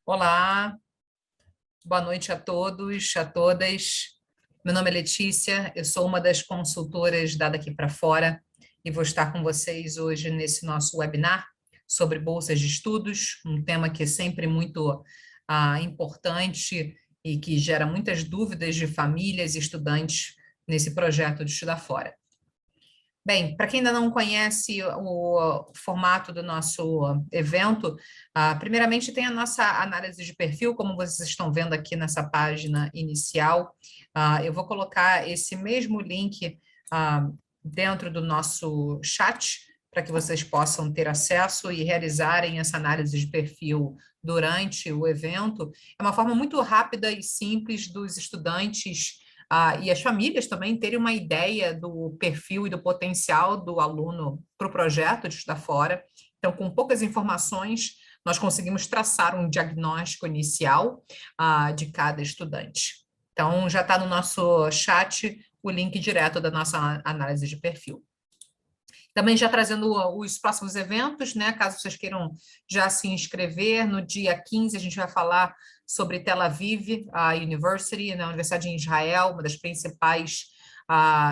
Olá, boa noite a todos, a todas. Meu nome é Letícia, eu sou uma das consultoras da Daqui para Fora e vou estar com vocês hoje nesse nosso webinar sobre bolsas de estudos, um tema que é sempre muito importante e que gera muitas dúvidas de famílias e estudantes nesse projeto de estudar fora. Bem, para quem ainda não conhece o formato do nosso evento, primeiramente tem a nossa análise de perfil, como vocês estão vendo aqui nessa página inicial. Eu vou colocar esse mesmo link dentro do nosso chat, para que vocês possam ter acesso e realizarem essa análise de perfil durante o evento. É uma forma muito rápida e simples dos estudantes e as famílias também terem uma ideia do perfil e do potencial do aluno para o projeto de estudar fora. Então, com poucas informações, nós conseguimos traçar um diagnóstico inicial de cada estudante. Então, já está no nosso chat o link direto da nossa análise de perfil. Também já trazendo os próximos eventos, né? Caso vocês queiram já se inscrever, no dia 15 a gente vai falar sobre Tel Aviv University, na Universidade em Israel, uma das principais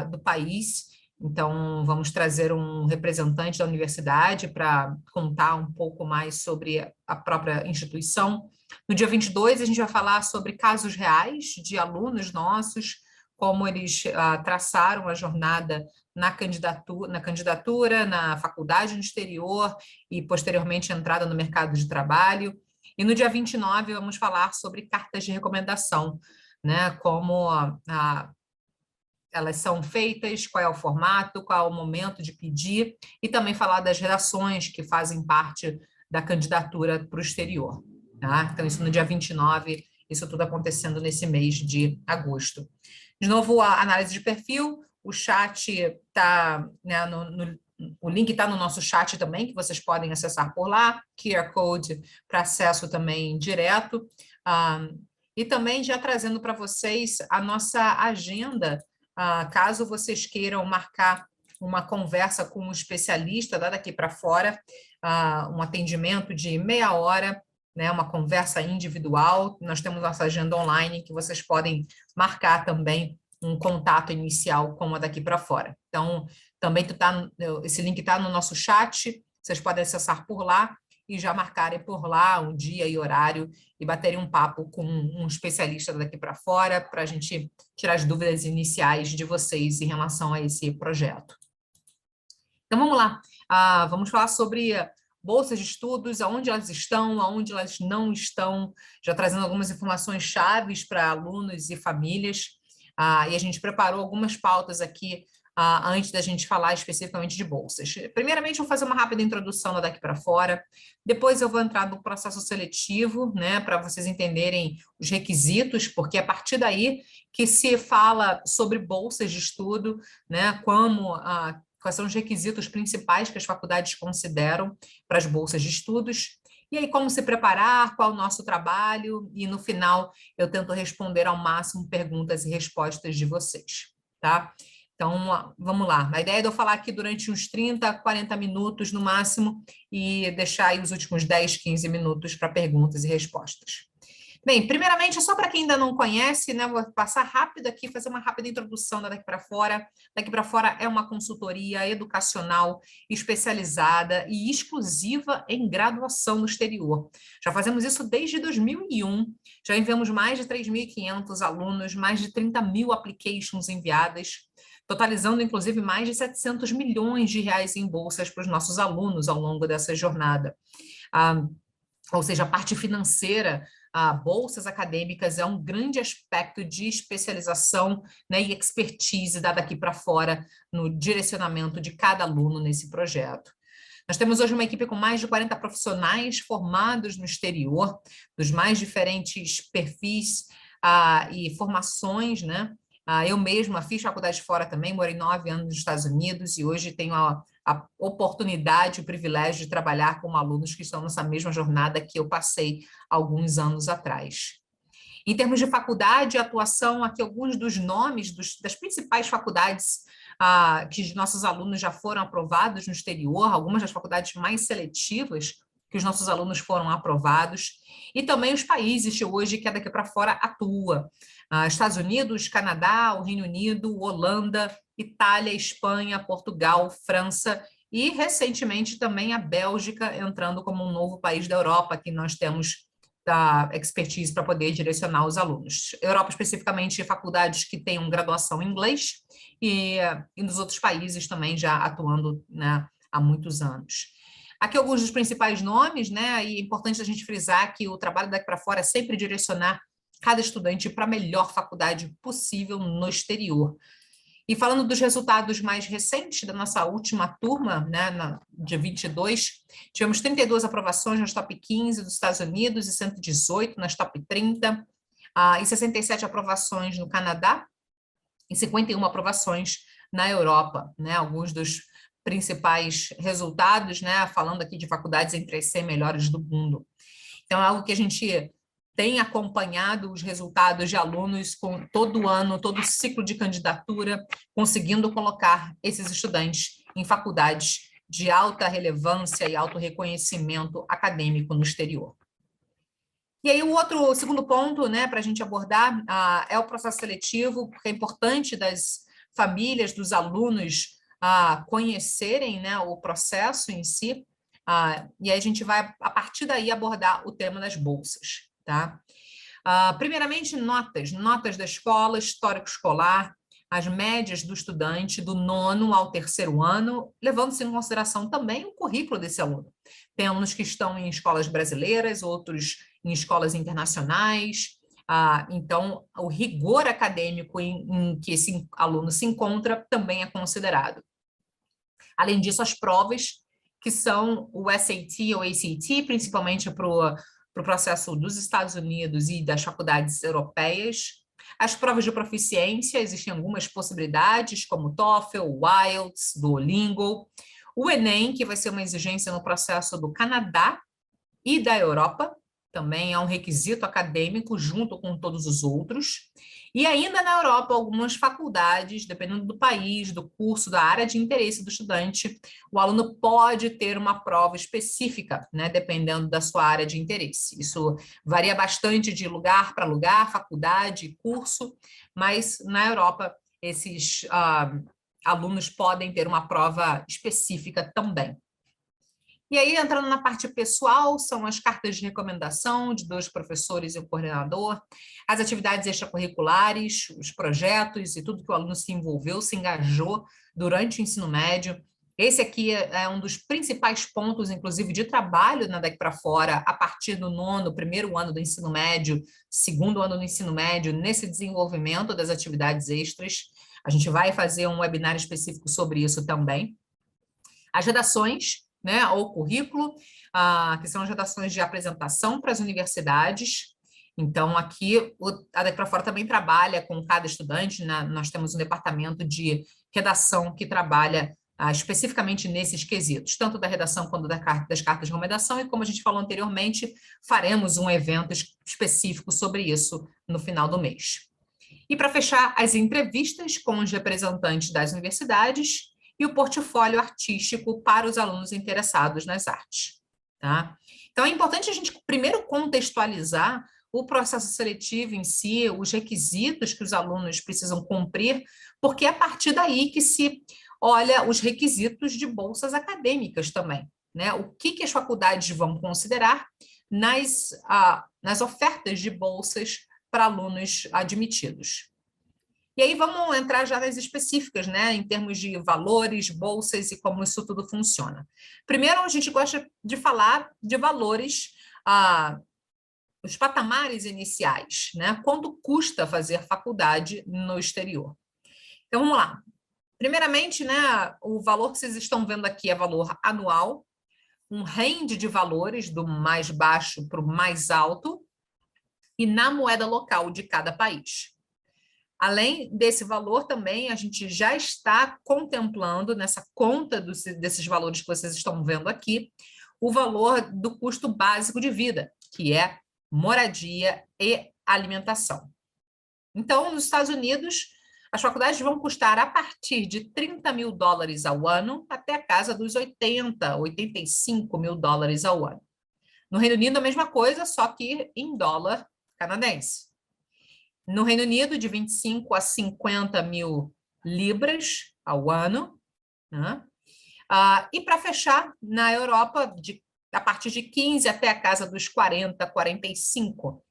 do país. Então, vamos trazer um representante da universidade para contar um pouco mais sobre a própria instituição. No dia 22, a gente vai falar sobre casos reais de alunos nossos, como eles traçaram a jornada na candidatura, na faculdade no exterior e, posteriormente, entrada no mercado de trabalho. E no dia 29, vamos falar sobre cartas de recomendação, né? Como elas são feitas, qual é o formato, qual é o momento de pedir, e também falar das redações que fazem parte da candidatura para o exterior. Tá? Então, isso no dia 29, isso tudo acontecendo nesse mês de agosto. De novo, a análise de perfil, o chat está, né, o link está no nosso chat também, que vocês podem acessar por lá, QR Code para acesso também direto, e também já trazendo para vocês a nossa agenda, caso vocês queiram marcar uma conversa com um especialista daqui para fora, um atendimento de meia hora, né, uma conversa individual, nós temos nossa agenda online que vocês podem marcar também um contato inicial com a Daqui para Fora. Então, também esse link está no nosso chat, vocês podem acessar por lá e já marcarem por lá um dia e horário e baterem um papo com um especialista Daqui para Fora para a gente tirar as dúvidas iniciais de vocês em relação a esse projeto. Então, vamos lá. Vamos falar sobre bolsas de estudos, aonde elas estão, aonde elas não estão, já trazendo algumas informações chaves para alunos e famílias. E a gente preparou algumas pautas aqui antes da gente falar especificamente de bolsas. Primeiramente, eu vou fazer uma rápida introdução da Daqui para Fora, depois eu vou entrar no processo seletivo, né, para vocês entenderem os requisitos, porque é a partir daí que se fala sobre bolsas de estudo, né, quais são os requisitos principais que as faculdades consideram para as bolsas de estudos, e aí como se preparar, qual é o nosso trabalho, e no final eu tento responder ao máximo perguntas e respostas de vocês, tá? Então, vamos lá. A ideia é de eu falar aqui durante uns 30, 40 minutos no máximo e deixar aí os últimos 10, 15 minutos para perguntas e respostas. Bem, primeiramente, só para quem ainda não conhece, né, vou passar rápido aqui, fazer uma rápida introdução da Daqui para Fora. Daqui para Fora é uma consultoria educacional especializada e exclusiva em graduação no exterior. Já fazemos isso desde 2001, já enviamos mais de 3.500 alunos, mais de 30 mil applications enviadas, totalizando, inclusive, mais de 700 milhões de reais em bolsas para os nossos alunos ao longo dessa jornada. Ou seja, a parte financeira, bolsas acadêmicas é um grande aspecto de especialização, né, e expertise dada aqui para fora no direcionamento de cada aluno nesse projeto. Nós temos hoje uma equipe com mais de 40 profissionais formados no exterior, dos mais diferentes perfis e formações, né? Eu mesma fiz faculdade fora também, morei 9 anos nos Estados Unidos e hoje tenho a oportunidade, o privilégio de trabalhar com alunos que estão nessa mesma jornada que eu passei alguns anos atrás. Em termos de faculdade e atuação, aqui alguns dos nomes das principais faculdades que nossos alunos já foram aprovados no exterior, algumas das faculdades mais seletivas que os nossos alunos foram aprovados, e também os países hoje que a Daqui para Fora atua. Estados Unidos, Canadá, o Reino Unido, Holanda, Itália, Espanha, Portugal, França e, recentemente, também a Bélgica entrando como um novo país da Europa, que nós temos da expertise para poder direcionar os alunos. Europa, especificamente, faculdades que tenham graduação em inglês e nos outros países também já atuando, né, há muitos anos. Aqui alguns dos principais nomes, né, e é importante a gente frisar que o trabalho daqui para fora é sempre direcionar cada estudante para a melhor faculdade possível no exterior. E falando dos resultados mais recentes da nossa última turma, né, dia 22, tivemos 32 aprovações nas top 15 dos Estados Unidos e 118 nas top 30, e 67 aprovações no Canadá e 51 aprovações na Europa, né, alguns dos principais resultados, né, falando aqui de faculdades entre as 100 melhores do mundo. Então, é algo que a gente tem acompanhado os resultados de alunos com todo ano, todo ciclo de candidatura, conseguindo colocar esses estudantes em faculdades de alta relevância e alto reconhecimento acadêmico no exterior. E aí o segundo ponto, né, para a gente abordar é o processo seletivo, porque é importante das famílias, dos alunos conhecerem, né, o processo em si, e aí a gente vai, a partir daí, abordar o tema das bolsas. Tá? Primeiramente, notas da escola, histórico escolar, as médias do estudante do 9º ao 3º ano, levando-se em consideração também o currículo desse aluno. Tem alunos que estão em escolas brasileiras, outros em escolas internacionais, então o rigor acadêmico em que esse aluno se encontra também é considerado. Além disso, as provas, que são o SAT ou ACT, principalmente para o processo dos Estados Unidos e das faculdades europeias. As provas de proficiência, existem algumas possibilidades, como TOEFL, IELTS, Duolingo. O Enem, que vai ser uma exigência no processo do Canadá e da Europa, também é um requisito acadêmico junto com todos os outros. E ainda na Europa, algumas faculdades, dependendo do país, do curso, da área de interesse do estudante, o aluno pode ter uma prova específica, né, dependendo da sua área de interesse. Isso varia bastante de lugar para lugar, faculdade, curso, mas na Europa esses alunos podem ter uma prova específica também. E aí, entrando na parte pessoal, são as cartas de recomendação de 2 professores e o coordenador, as atividades extracurriculares, os projetos e tudo que o aluno se envolveu, se engajou durante o ensino médio. Esse aqui é um dos principais pontos, inclusive, de trabalho na Daqui para Fora, a partir do 1º ano do ensino médio, 2º ano do ensino médio, nesse desenvolvimento das atividades extras. A gente vai fazer um webinar específico sobre isso também. As redações, né, ou currículo, que são as redações de apresentação para as universidades. Então, aqui, a Daqui para Fora também trabalha com cada estudante, né? Nós temos um departamento de redação que trabalha especificamente nesses quesitos, tanto da redação quanto das cartas de recomendação, e como a gente falou anteriormente, faremos um evento específico sobre isso no final do mês. E para fechar, as entrevistas com os representantes das universidades e o portfólio artístico para os alunos interessados nas artes. Tá? Então, é importante a gente primeiro contextualizar o processo seletivo em si, os requisitos que os alunos precisam cumprir, porque é a partir daí que se olha os requisitos de bolsas acadêmicas também, né? O que as faculdades vão considerar nas ofertas de bolsas para alunos admitidos. E aí vamos entrar já nas específicas, né, em termos de valores, bolsas e como isso tudo funciona. Primeiro, a gente gosta de falar de valores, os patamares iniciais, né? Quanto custa fazer faculdade no exterior? Então, vamos lá. Primeiramente, né, o valor que vocês estão vendo aqui é valor anual, um range de valores do mais baixo para o mais alto e na moeda local de cada país. Além desse valor, também a gente já está contemplando nessa conta desses valores que vocês estão vendo aqui, o valor do custo básico de vida, que é moradia e alimentação. Então, nos Estados Unidos, as faculdades vão custar a partir de $30.000 ao ano até a casa dos 85 mil dólares ao ano. No Reino Unido, a mesma coisa, só que em dólar canadense. No Reino Unido, de 25 a 50 mil libras ao ano, né? E para fechar, na Europa, a partir de 15 até a casa dos 40, 45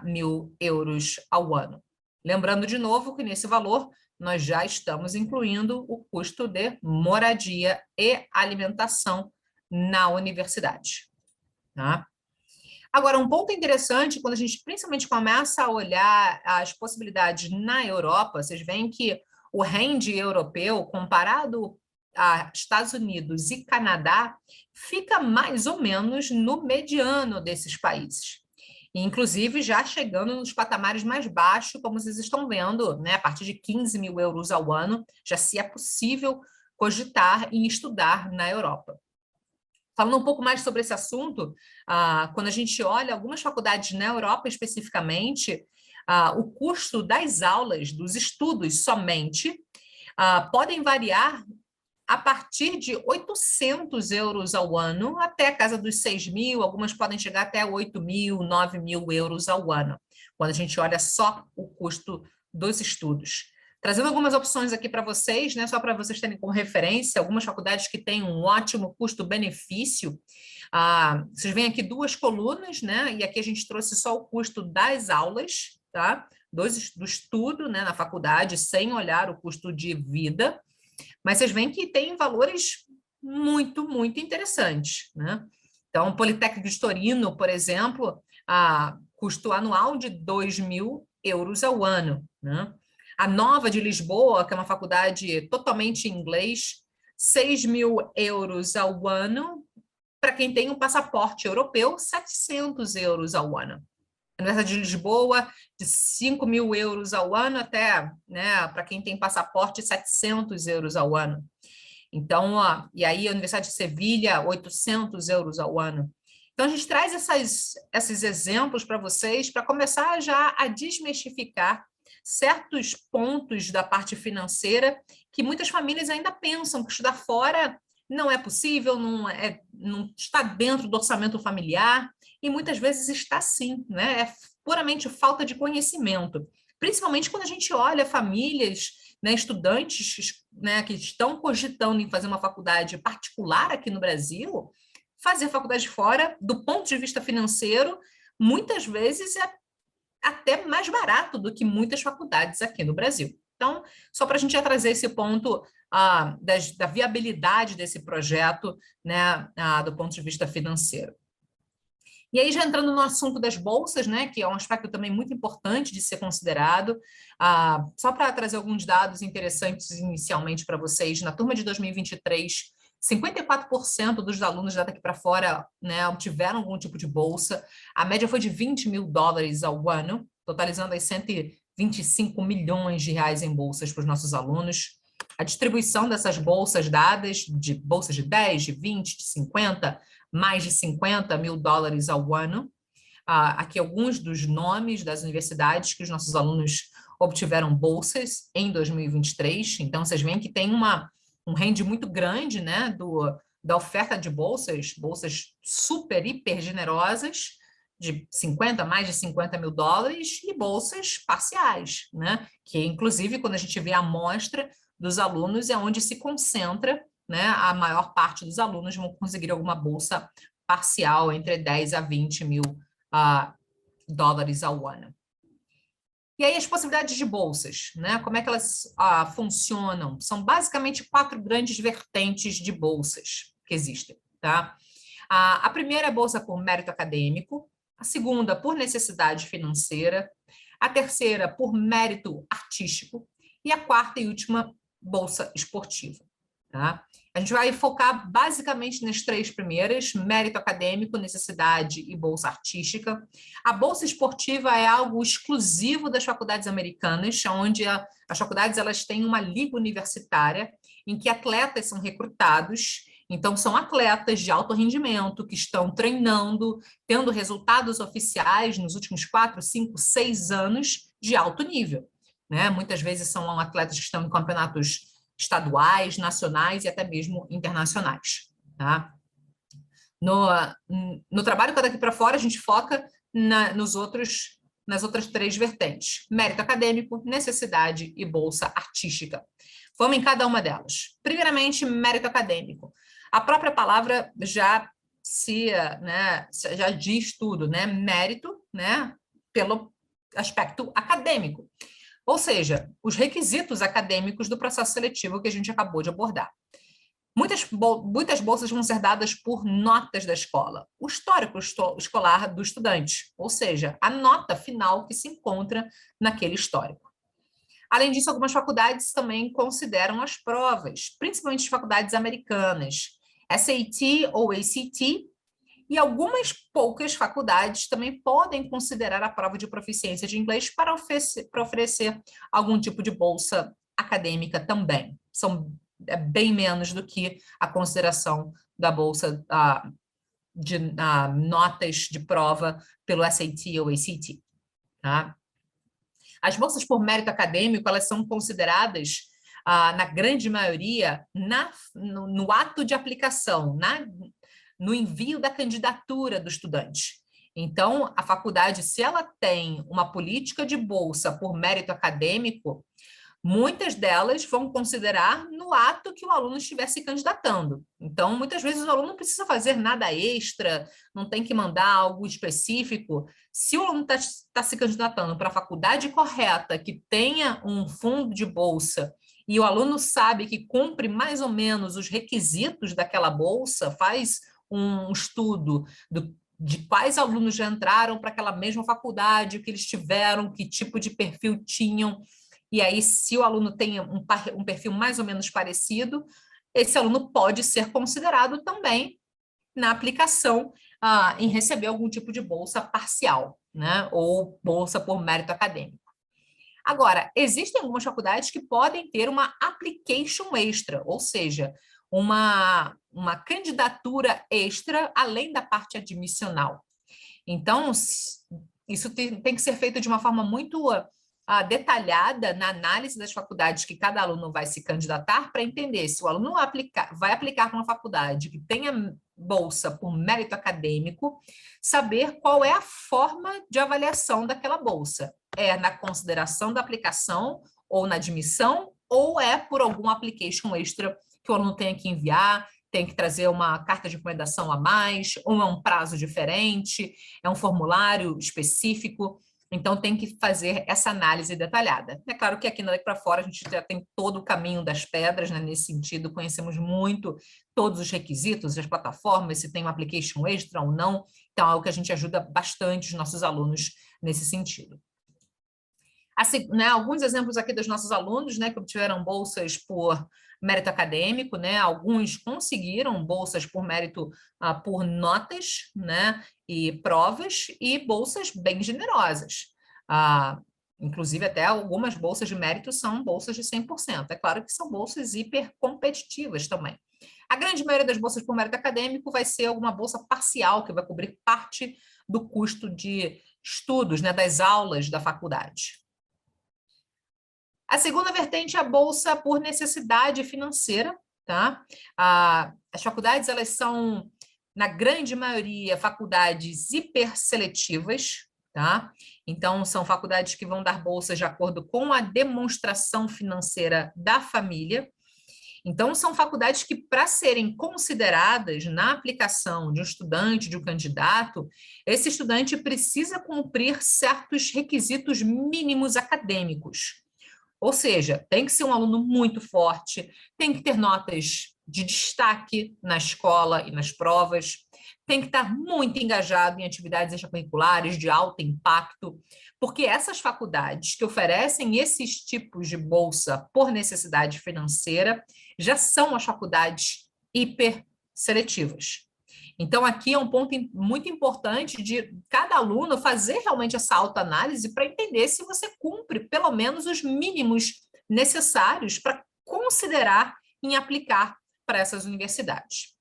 mil euros ao ano. Lembrando de novo que nesse valor nós já estamos incluindo o custo de moradia e alimentação na universidade. Tá? Agora, um ponto interessante, quando a gente principalmente começa a olhar as possibilidades na Europa, vocês veem que o rende europeu, comparado a Estados Unidos e Canadá, fica mais ou menos no mediano desses países. Inclusive, já chegando nos patamares mais baixos, como vocês estão vendo, né, a partir de 15 mil euros ao ano, já se é possível cogitar em estudar na Europa. Falando um pouco mais sobre esse assunto, quando a gente olha algumas faculdades na Europa especificamente, o custo das aulas, dos estudos somente, podem variar a partir de 800 euros ao ano até a casa dos 6 mil, algumas podem chegar até 8 mil, 9 mil euros ao ano, quando a gente olha só o custo dos estudos. Trazendo algumas opções aqui para vocês, né, só para vocês terem como referência, algumas faculdades que têm um ótimo custo-benefício. Vocês veem aqui duas colunas, né, e aqui a gente trouxe só o custo das aulas, tá? Do estudo, né, na faculdade, sem olhar o custo de vida. Mas vocês veem que tem valores muito, muito interessantes, né? Então, o Politécnico de Torino, por exemplo, custo anual de 2 mil euros ao ano, né? A Nova de Lisboa, que é uma faculdade totalmente em inglês, 6 mil euros ao ano. Para quem tem um passaporte europeu, 700 euros ao ano. A Universidade de Lisboa, de 5 mil euros ao ano até, né, para quem tem passaporte, 700 euros ao ano. Então, e aí a Universidade de Sevilha, 800 euros ao ano. Então, a gente traz esses exemplos para vocês, para começar já a desmistificar certos pontos da parte financeira que muitas famílias ainda pensam que estudar fora não é possível, não está dentro do orçamento familiar, e muitas vezes está sim, né? É puramente falta de conhecimento, principalmente quando a gente olha famílias, né, estudantes, né, que estão cogitando em fazer uma faculdade particular aqui no Brasil, fazer faculdade fora, do ponto de vista financeiro, muitas vezes é até mais barato do que muitas faculdades aqui no Brasil. Então, só para a gente já trazer esse ponto da viabilidade desse projeto, né, do ponto de vista financeiro. E aí, já entrando no assunto das bolsas, né, que é um aspecto também muito importante de ser considerado, só para trazer alguns dados interessantes inicialmente para vocês, na turma de 2023, 54% dos alunos daqui para fora, né, obtiveram algum tipo de bolsa, a média foi de 20 mil dólares ao ano, totalizando aí 125 milhões de reais em bolsas para os nossos alunos. A distribuição dessas bolsas dadas, de bolsas de 10, de 20, de 50, mais de 50 mil dólares ao ano. Aqui alguns dos nomes das universidades que os nossos alunos obtiveram bolsas em 2023. Então, vocês veem que tem um range muito grande, né, da oferta de bolsas super, hiper generosas, de 50, mais de 50 mil dólares, e bolsas parciais, né, que inclusive quando a gente vê a amostra dos alunos é onde se concentra, né, a maior parte dos alunos vão conseguir alguma bolsa parcial entre 10 a 20 mil dólares ao ano. E aí as possibilidades de bolsas, né? Como é que elas funcionam? São basicamente 4 grandes vertentes de bolsas que existem, tá? A primeira é a bolsa por mérito acadêmico, a segunda por necessidade financeira, a terceira por mérito artístico e a quarta e última bolsa esportiva, tá? A gente vai focar basicamente nas 3 primeiras, mérito acadêmico, necessidade e bolsa artística. A bolsa esportiva é algo exclusivo das faculdades americanas, onde as faculdades elas têm uma liga universitária em que atletas são recrutados. Então, são atletas de alto rendimento que estão treinando, tendo resultados oficiais nos últimos 4, 5, 6 anos de alto nível, né? Muitas vezes são atletas que estão em campeonatos estaduais, nacionais e até mesmo internacionais, tá? No, no trabalho que daqui para fora, a gente foca nas outras três vertentes: mérito acadêmico, necessidade e bolsa artística. Vamos em cada uma delas. Primeiramente, mérito acadêmico. A própria palavra já diz tudo, né? Mérito, né? Pelo aspecto acadêmico. Ou seja, os requisitos acadêmicos do processo seletivo que a gente acabou de abordar. Muitas bolsas vão ser dadas por notas da escola, o histórico escolar do estudante, ou seja, a nota final que se encontra naquele histórico. Além disso, algumas faculdades também consideram as provas, principalmente as faculdades americanas, SAT ou ACT, e algumas poucas faculdades também podem considerar a prova de proficiência de inglês para oferecer algum tipo de bolsa acadêmica também. São bem menos do que a consideração da bolsa de notas de prova pelo SAT ou ACT. Tá? As bolsas por mérito acadêmico, elas são consideradas, na grande maioria, no ato de aplicação, no envio da candidatura do estudante. Então, a faculdade, se ela tem uma política de bolsa por mérito acadêmico, muitas delas vão considerar no ato que o aluno estiver se candidatando. Então, muitas vezes o aluno não precisa fazer nada extra, não tem que mandar algo específico. Se o aluno está se candidatando para a faculdade correta, que tenha um fundo de bolsa, e o aluno sabe que cumpre mais ou menos os requisitos daquela bolsa, faz um estudo de quais alunos já entraram para aquela mesma faculdade, o que eles tiveram, que tipo de perfil tinham. E aí, se o aluno tem um perfil mais ou menos parecido, esse aluno pode ser considerado também na aplicação em receber algum tipo de bolsa parcial, né? Ou bolsa por mérito acadêmico. Agora, existem algumas faculdades que podem ter uma application extra, ou seja, uma candidatura extra além da parte admissional. Então, isso tem que ser feito de uma forma muito detalhada na análise das faculdades que cada aluno vai se candidatar, para entender se o aluno vai aplicar para uma faculdade que tenha bolsa por mérito acadêmico, saber qual é a forma de avaliação daquela bolsa. É na consideração da aplicação ou na admissão, ou é por algum application extra que o aluno tenha que enviar, tem que trazer uma carta de recomendação a mais, ou é um prazo diferente, é um formulário específico. Então, tem que fazer essa análise detalhada. É claro que aqui na Daqui para Fora a gente já tem todo o caminho das pedras, né? Nesse sentido, conhecemos muito todos os requisitos, as plataformas, se tem um application extra ou não. Então, é algo que a gente ajuda bastante os nossos alunos nesse sentido. Assim, né, alguns exemplos aqui dos nossos alunos, né, que obtiveram bolsas por mérito acadêmico, né, alguns conseguiram bolsas por mérito por notas, né, e provas, e bolsas bem generosas. Inclusive, até algumas bolsas de mérito são bolsas de 100%. É claro que são bolsas hiper competitivas também. A grande maioria das bolsas por mérito acadêmico vai ser alguma bolsa parcial, que vai cobrir parte do custo de estudos, né, das aulas da faculdade. A segunda vertente é a bolsa por necessidade financeira, tá? As faculdades, elas são, na grande maioria, faculdades hiperseletivas, tá? Então, são faculdades que vão dar bolsas de acordo com a demonstração financeira da família. Então, são faculdades que, para serem consideradas na aplicação de um estudante, de um candidato, esse estudante precisa cumprir certos requisitos mínimos acadêmicos. Ou seja, tem que ser um aluno muito forte, tem que ter notas de destaque na escola e nas provas, tem que estar muito engajado em atividades extracurriculares de alto impacto, porque essas faculdades que oferecem esses tipos de bolsa por necessidade financeira já são as faculdades hiperseletivas. Então, aqui é um ponto muito importante de cada aluno fazer realmente essa autoanálise para entender se você cumpre pelo menos os mínimos necessários para considerar em aplicar para essas universidades.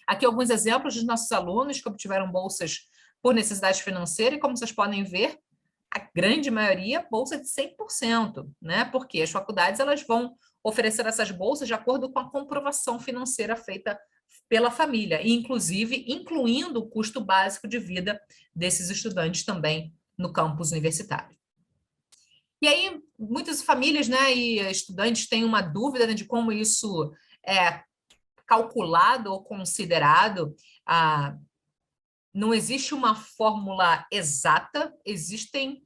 Aqui alguns exemplos dos nossos alunos que obtiveram bolsas por necessidade financeira, e como vocês podem ver, a grande maioria bolsa de 100%, né? Porque as faculdades elas vão oferecer essas bolsas de acordo com a comprovação financeira feita pela família, e inclusive incluindo o custo básico de vida desses estudantes também no campus universitário. E aí, muitas famílias, né, e estudantes têm uma dúvida, né, de como isso é calculado ou considerado. Não existe uma fórmula exata, existem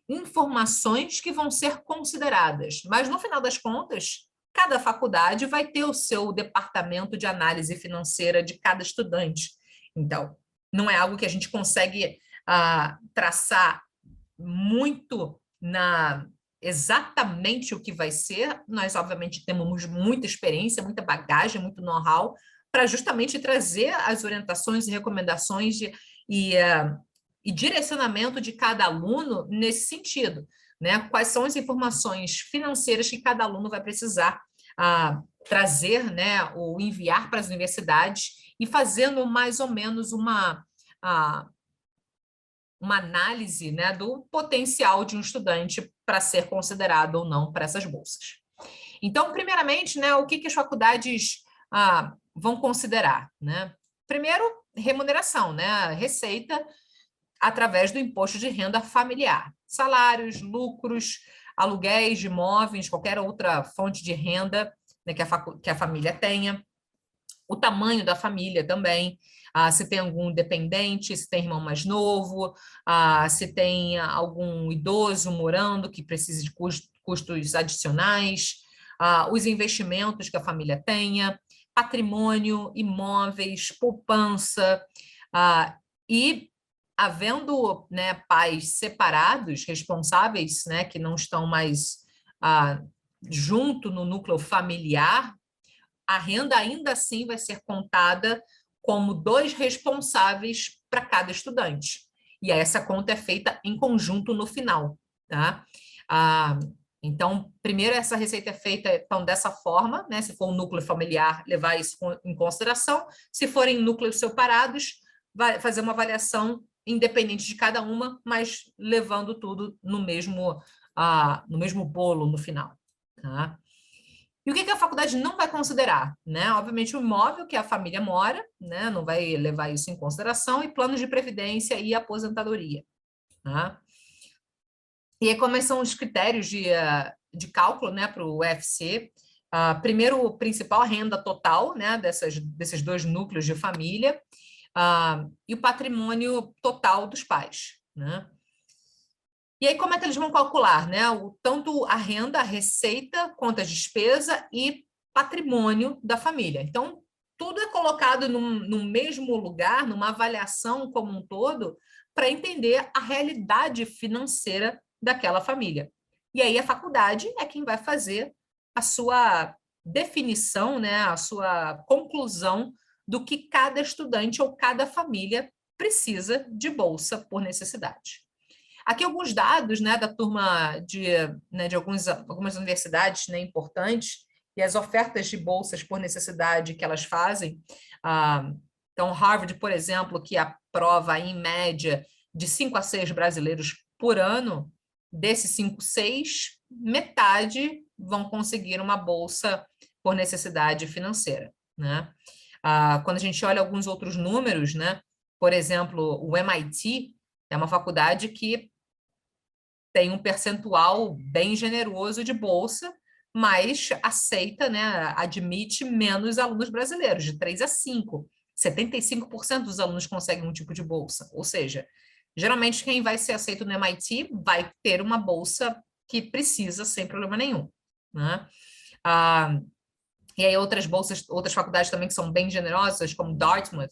informações que vão ser consideradas, mas no final das contas, cada faculdade vai ter o seu departamento de análise financeira de cada estudante. Então, não é algo que a gente consegue traçar muito exatamente o que vai ser. Nós, obviamente, temos muita experiência, muita bagagem, muito know-how, para justamente trazer as orientações e recomendações e direcionamento de cada aluno nesse sentido, né? Quais são as informações financeiras que cada aluno vai precisar trazer, né, ou enviar para as universidades, e fazendo mais ou menos uma análise, né, do potencial de um estudante para ser considerado ou não para essas bolsas. Então, primeiramente, né, o que as faculdades vão considerar, né? Primeiro, remuneração, né? Receita através do imposto de renda familiar. Salários, lucros, aluguéis de imóveis, qualquer outra fonte de renda, né, que a família tenha. O tamanho da família também, se tem algum dependente, se tem irmão mais novo, se tem algum idoso morando que precise de custos adicionais, os investimentos que a família tenha, patrimônio, imóveis, poupança, e havendo, né, pais separados, responsáveis, né, que não estão mais junto no núcleo familiar, a renda ainda assim vai ser contada como 2 responsáveis para cada estudante. E aí essa conta é feita em conjunto no final, tá? Então, primeiro, essa receita é feita então, dessa forma, né? Se for um núcleo familiar, levar isso em consideração. Se forem núcleos separados, vai fazer uma avaliação independente de cada uma, mas levando tudo no mesmo bolo no final, tá? E o que a faculdade não vai considerar, né? Obviamente, o imóvel que a família mora, né? Não vai levar isso em consideração, e planos de previdência e aposentadoria, tá? E aí, como são os critérios de cálculo, né, para o UFC? Primeiro, o principal, a renda total, né, desses 2 núcleos de família, e o patrimônio total dos pais, né? E aí, como é que eles vão calcular, né? Tanto a renda, a receita, quanto a despesa e patrimônio da família. Então, tudo é colocado num mesmo lugar, numa avaliação como um todo, para entender a realidade financeira daquela família. E aí, a faculdade é quem vai fazer a sua definição, né? A sua conclusão do que cada estudante ou cada família precisa de bolsa por necessidade. Aqui alguns dados, né, da turma de algumas universidades, né, importantes, e as ofertas de bolsas por necessidade que elas fazem. Então, Harvard, por exemplo, que aprova em média de 5 a 6 brasileiros por ano, desses 5, 6, metade vão conseguir uma bolsa por necessidade financeira, né? Quando a gente olha alguns outros números, né, por exemplo, o MIT é uma faculdade que tem um percentual bem generoso de bolsa, mas aceita, né, admite menos alunos brasileiros, de 3 a 5. 75% dos alunos conseguem um tipo de bolsa. Ou seja, geralmente quem vai ser aceito no MIT vai ter uma bolsa que precisa sem problema nenhum, né? E aí outras bolsas, outras faculdades também que são bem generosas, como Dartmouth,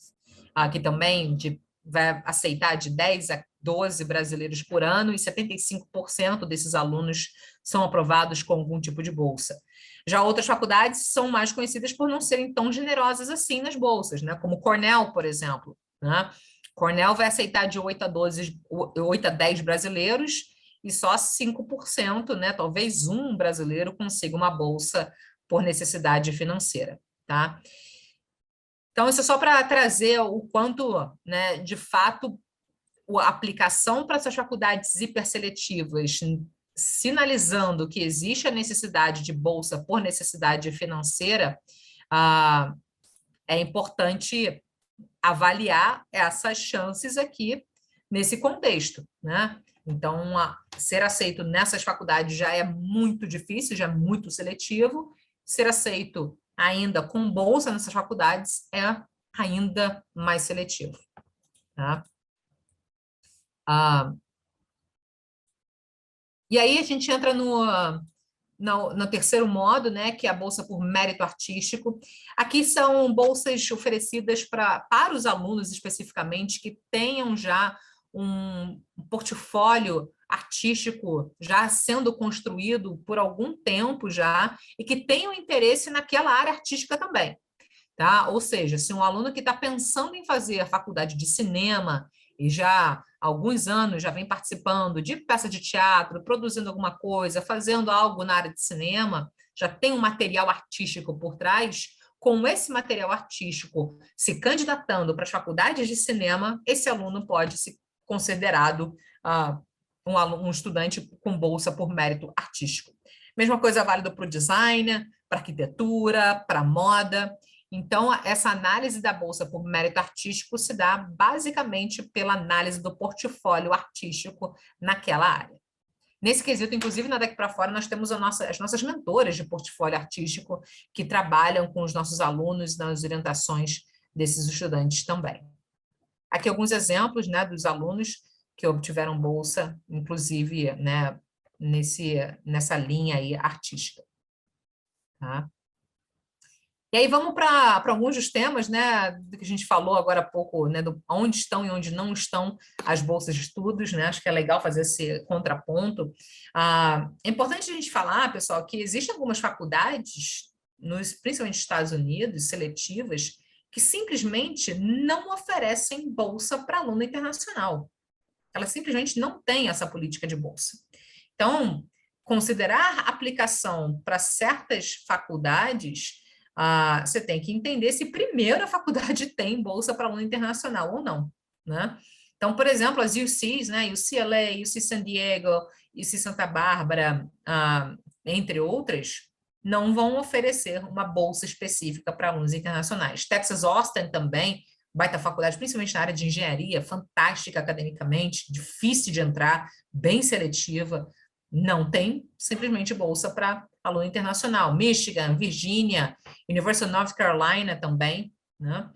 que também vai aceitar de 10 a 12 brasileiros por ano, e 75% desses alunos são aprovados com algum tipo de bolsa. Já outras faculdades são mais conhecidas por não serem tão generosas assim nas bolsas, né? Como Cornell, por exemplo, né? Cornell vai aceitar de 8 a 10 brasileiros, e só 5%, né? Talvez um brasileiro consiga uma bolsa por necessidade financeira, tá? Então, isso é só para trazer o quanto, né, de fato, a aplicação para essas faculdades hiperseletivas, sinalizando que existe a necessidade de bolsa por necessidade financeira, é importante avaliar essas chances aqui nesse contexto, né? Então, ser aceito nessas faculdades já é muito difícil, já é muito seletivo. Ser aceito ainda com bolsa nessas faculdades é ainda mais seletivo, tá? E aí a gente entra no terceiro modo, né, que é a bolsa por mérito artístico. Aqui são bolsas oferecidas para os alunos especificamente que tenham já um portfólio artístico já sendo construído por algum tempo já e que tenham interesse naquela área artística também. Tá? Ou seja, se um aluno que está pensando em fazer a faculdade de cinema e já há alguns anos já vem participando de peça de teatro, produzindo alguma coisa, fazendo algo na área de cinema, já tem um material artístico por trás, com esse material artístico se candidatando para as faculdades de cinema, esse aluno pode ser considerado um estudante com bolsa por mérito artístico. Mesma coisa válida para o design, para arquitetura, para moda. Então, essa análise da bolsa por mérito artístico se dá basicamente pela análise do portfólio artístico naquela área. Nesse quesito, inclusive, Daqui para Fora, nós temos as nossas mentoras de portfólio artístico que trabalham com os nossos alunos nas orientações desses estudantes também. Aqui alguns exemplos, né, dos alunos que obtiveram bolsa, inclusive, né, nessa linha aí artística. Tá? E aí vamos para alguns dos temas, né, do que a gente falou agora há pouco, né, do onde estão e onde não estão as bolsas de estudos, né? Acho que é legal fazer esse contraponto. É importante a gente falar, pessoal, que existem algumas faculdades, principalmente nos Estados Unidos, seletivas, que simplesmente não oferecem bolsa para aluno internacional. Elas simplesmente não têm essa política de bolsa. Então, considerar aplicação para certas faculdades, você tem que entender se primeiro a faculdade tem bolsa para aluno internacional ou não, né? Então, por exemplo, as UCs, né, UCLA, UC San Diego, UC Santa Bárbara, entre outras, não vão oferecer uma bolsa específica para alunos internacionais. Texas Austin também, baita faculdade, principalmente na área de engenharia, fantástica academicamente, difícil de entrar, bem seletiva, não tem simplesmente bolsa para aluno internacional. Michigan, Virgínia, University of North Carolina também, né?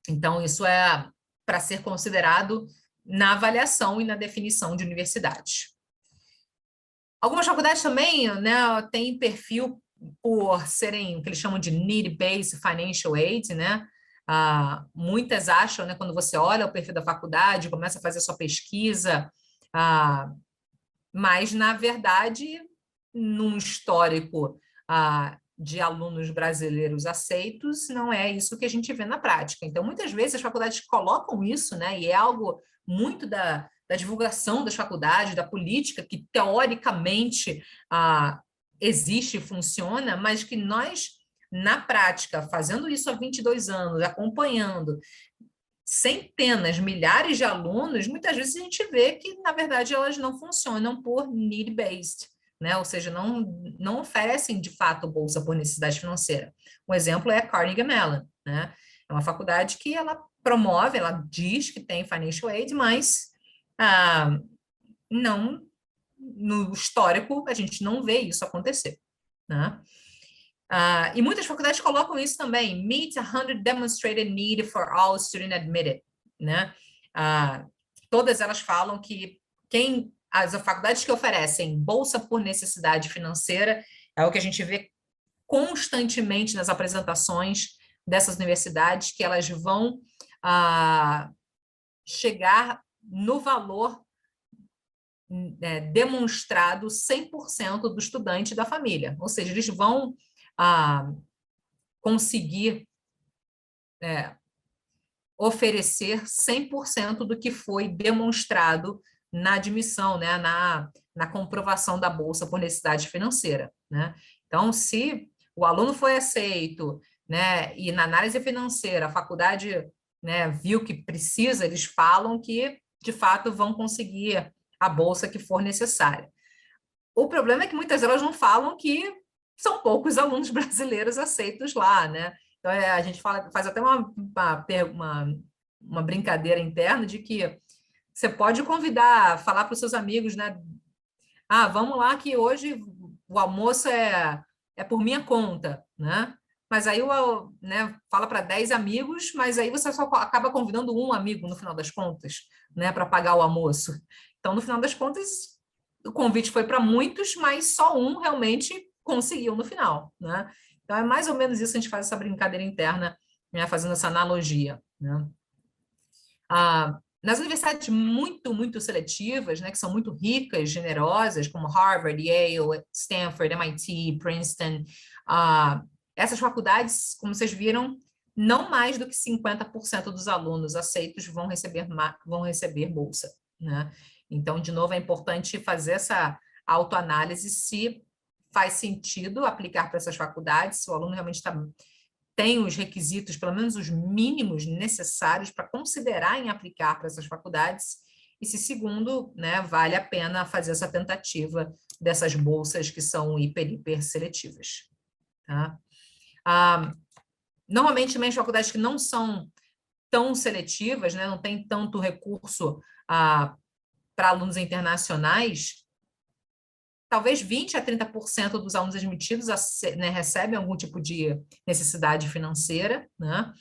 Então, isso é para ser considerado na avaliação e na definição de universidades. Algumas faculdades também, né, têm perfil por serem o que eles chamam de Need-Based Financial Aid, né? Muitas acham, né, quando você olha o perfil da faculdade, começa a fazer a sua pesquisa, mas, na verdade, num histórico de alunos brasileiros aceitos, não é isso que a gente vê na prática. Então, muitas vezes as faculdades colocam isso, né, e é algo muito da divulgação das faculdades, da política, que teoricamente existe e funciona, mas que nós, na prática, fazendo isso há 22 anos, acompanhando centenas, milhares de alunos, muitas vezes a gente vê que, na verdade, elas não funcionam por need-based, né? Ou seja, não oferecem, de fato, bolsa por necessidade financeira. Um exemplo é a Carnegie Mellon, né? É uma faculdade que ela promove, ela diz que tem financial aid, mas não, no histórico, a gente não vê isso acontecer, né? E muitas faculdades colocam isso também, meet 100 demonstrated need for all student admitted, né? Todas elas falam que as faculdades que oferecem bolsa por necessidade financeira é o que a gente vê constantemente nas apresentações dessas universidades, que elas vão chegar no valor demonstrado 100% do estudante da família, ou seja, eles vão conseguir oferecer 100% do que foi demonstrado na admissão, né, na comprovação da bolsa por necessidade financeira, né? Então, se o aluno foi aceito, né, e na análise financeira a faculdade, né, viu que precisa, eles falam que, de fato, vão conseguir a bolsa que for necessária. O problema é que muitas delas não falam que são poucos alunos brasileiros aceitos lá, né? Então, a gente faz até uma brincadeira interna de que você pode convidar, falar para os seus amigos, né? Ah, vamos lá que hoje o almoço é por minha conta, né? Mas aí, né, fala para 10 amigos, mas aí você só acaba convidando um amigo no final das contas, né, para pagar o almoço. Então, no final das contas, o convite foi para muitos, mas só um realmente conseguiu no final, né? Então, é mais ou menos isso, a gente faz essa brincadeira interna, né, fazendo essa analogia, né? Nas universidades muito seletivas, né, que são muito ricas, generosas, como Harvard, Yale, Stanford, MIT, Princeton, essas faculdades, como vocês viram, não mais do que 50% dos alunos aceitos vão receber bolsa, né? Então, de novo, é importante fazer essa autoanálise se faz sentido aplicar para essas faculdades, se o aluno realmente tem os requisitos, pelo menos os mínimos necessários para considerar em aplicar para essas faculdades, e se segundo, né, vale a pena fazer essa tentativa dessas bolsas que são hiper seletivas. Tá? Normalmente, também as faculdades que não são tão seletivas, né, não tem tanto recurso para alunos internacionais, talvez 20% a 30% dos alunos admitidos, né, recebem algum tipo de necessidade financeira, né?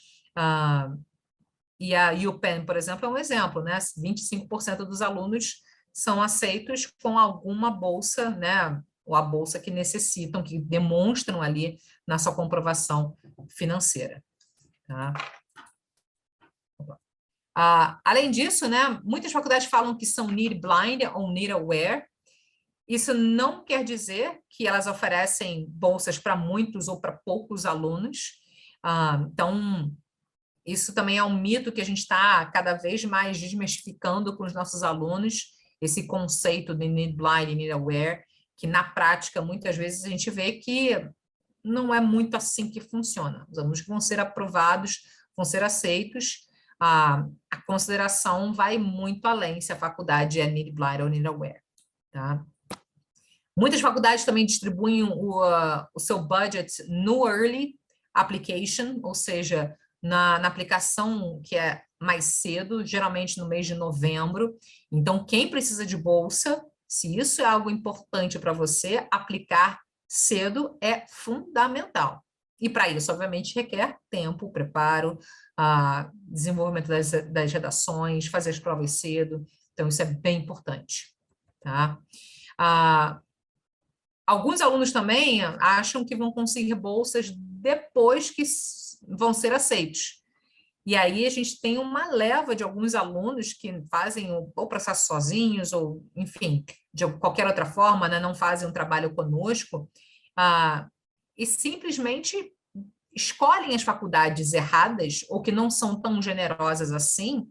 E a UPenn, por exemplo, é um exemplo, né? 25% dos alunos são aceitos com alguma bolsa, né? Ou a bolsa que necessitam, que demonstram ali na sua comprovação financeira. Tá? Além disso, né? Muitas faculdades falam que são need blind ou need aware. Isso não quer dizer que elas oferecem bolsas para muitos ou para poucos alunos. Então, isso também é um mito que a gente está cada vez mais desmistificando com os nossos alunos, esse conceito de need blind e need aware, que na prática, muitas vezes, a gente vê que não é muito assim que funciona. Os alunos que vão ser aprovados, vão ser aceitos, a consideração vai muito além se a faculdade é need blind ou need aware. Tá? Muitas faculdades também distribuem o seu budget no early application, ou seja, na aplicação que é mais cedo, geralmente no mês de novembro. Então, quem precisa de bolsa, se isso é algo importante para você, aplicar cedo é fundamental. E para isso, obviamente, requer tempo, preparo, desenvolvimento das redações, fazer as provas cedo. Então, isso é bem importante. Tá? Alguns alunos também acham que vão conseguir bolsas depois que vão ser aceitos. E aí a gente tem uma leva de alguns alunos que fazem o processo sozinhos, ou, enfim, de qualquer outra forma, né, não fazem um trabalho conosco, e simplesmente escolhem as faculdades erradas, ou que não são tão generosas assim,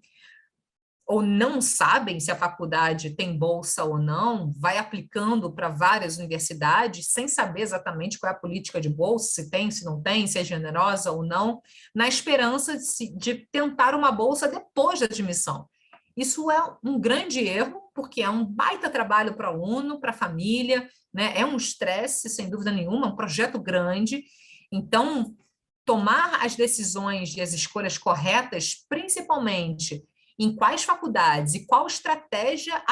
ou não sabem se a faculdade tem bolsa ou não, vai aplicando para várias universidades sem saber exatamente qual é a política de bolsa, se tem, se não tem, se é generosa ou não, na esperança de tentar uma bolsa depois da admissão. Isso é um grande erro, porque é um baita trabalho para o aluno, para a família, né? É um estresse, sem dúvida nenhuma, um projeto grande. Então, tomar as decisões e as escolhas corretas, principalmente em quais faculdades e qual estratégia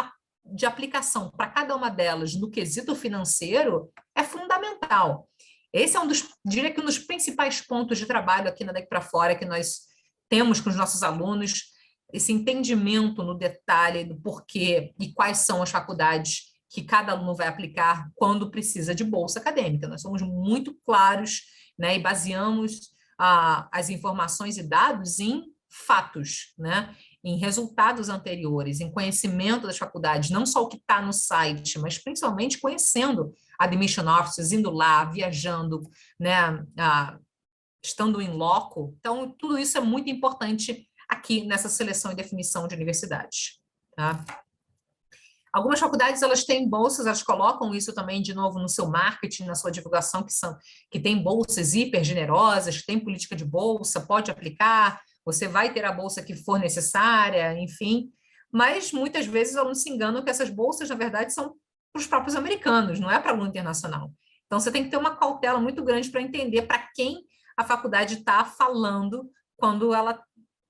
de aplicação para cada uma delas no quesito financeiro é fundamental. Esse é diria que um dos principais pontos de trabalho aqui na Daqui para Fora que nós temos com os nossos alunos, esse entendimento no detalhe do porquê e quais são as faculdades que cada aluno vai aplicar quando precisa de bolsa acadêmica. Nós somos muito claros, né, e baseamos as informações e dados em fatos, né? Em resultados anteriores, em conhecimento das faculdades, não só o que está no site, mas principalmente conhecendo admission offices, indo lá, viajando, né, estando em loco. Então, tudo isso é muito importante aqui nessa seleção e definição de universidades. Tá? Algumas faculdades, elas têm bolsas, elas colocam isso também, de novo, no seu marketing, na sua divulgação, que tem bolsas hiper generosas, tem política de bolsa, pode aplicar, você vai ter a bolsa que for necessária, enfim, mas muitas vezes os alunos se enganam que essas bolsas, na verdade, são para os próprios americanos, não é para aluno internacional. Então, você tem que ter uma cautela muito grande para entender para quem a faculdade está falando quando ela